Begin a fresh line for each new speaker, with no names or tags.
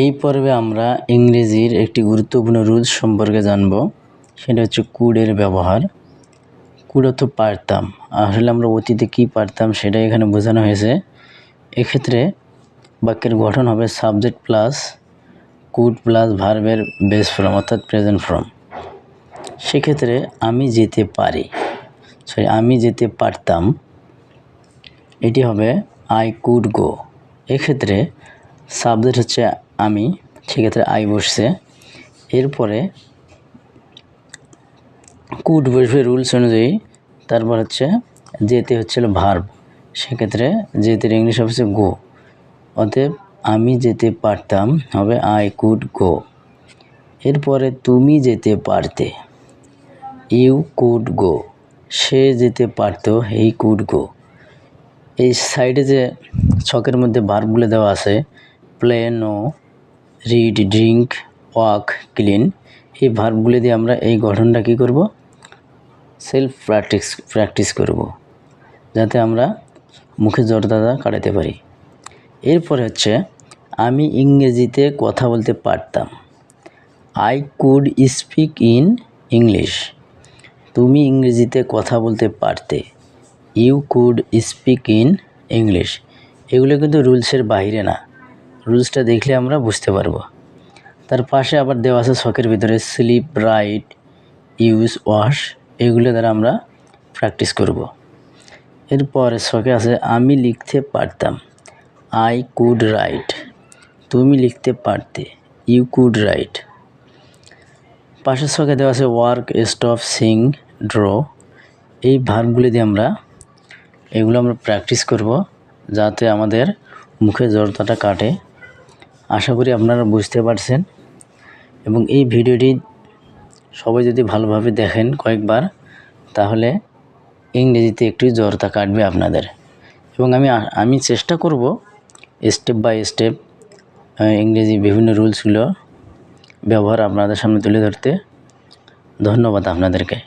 এই পর্বে আমরা ইংরেজির একটি গুরুত্বপূর্ণ রুলস সম্পর্কে জানব। সেটা হচ্ছে কুডের ব্যবহার। কুড অর্থ পারতাম, আসলে আমরা অতীতে কি পারতাম সেটা এখানে বোঝানো হয়েছে। এক্ষেত্রে বাক্যের গঠন হবে সাবজেক্ট প্লাস কুড প্লাস ভার্বের বেস ফর্ম অর্থাৎ প্রেজেন্ট ফর্ম। সেক্ষেত্রে আমি যেতে পারি, আমি যেতে পারতাম, এটি হবে আই কুড গো। এক্ষেত্রে সাবজেক্ট হচ্ছে আমি, সেক্ষেত্রে আই বসছে। এরপরে কুড বসবে রুলস অনুযায়ী। তারপর হচ্ছে যেতে হচ্ছিল ভার্ব, সেক্ষেত্রে যেতে ইংলিশ হচ্ছে গো। অতএব আমি যেতে পারতাম হবে আই কুড গো। এরপরে তুমি যেতে পারতে, ইউ কুড গো। সে যেতে পারতো, হি কুড গো। এই সাইডে যে ছকের মধ্যে ভার্বগুলো দেওয়া আছে, play, know, read, drink, walk, clean, এই ভার্বগুলো দিয়ে আমরা এই গঠনটা কী করব, সেলফ প্র্যাকটিস করব, যাতে আমরা মুখে জড়তাটা কাটাতে পারি। এরপরে হচ্ছে আমি ইংরেজিতে কথা বলতে পারতাম, I could speak in English. তুমি ইংরেজিতে কথা বলতে পারতে, you could speak in English. এগুলো কিন্তু রুলসের বাইরে না, রুলসটা দেখলে আমরা বুঝতে পারবো। তার পাশে আবার দেওয়া আছে ছকের ভিতরে স্লিপ, রাইট, ইউজ, ওয়াশ, এগুলো দ্বারা আমরা প্র্যাকটিস করব। এরপরে ছকে আছে আমি লিখতে পারতাম, আই কুড রাইট। তুমি লিখতে পারতে, ইউ কুড রাইট। পাশের ছকে দেওয়া আছে ওয়ার্ক, স্টপ, সিং, ড্র। এই ভার্বগুলি দিয়ে এগুলো আমরা প্র্যাকটিস করব, যাতে আমাদের মুখে জড়তাটা কাটে। আশা করি আপনারা বুঝতে পারছেন, এবং এই ভিডিওটি সবাই যদি ভালোভাবে দেখেন কয়েকবার, তাহলে ইংরেজিতে একটু জড়তা কাটবে আপনাদের। এবং আমি চেষ্টা করব স্টেপ বাই স্টেপ ইংরেজি বিভিন্ন রুলসগুলো ব্যবহার আপনাদের সামনে তুলে ধরতে। ধন্যবাদ আপনাদেরকে।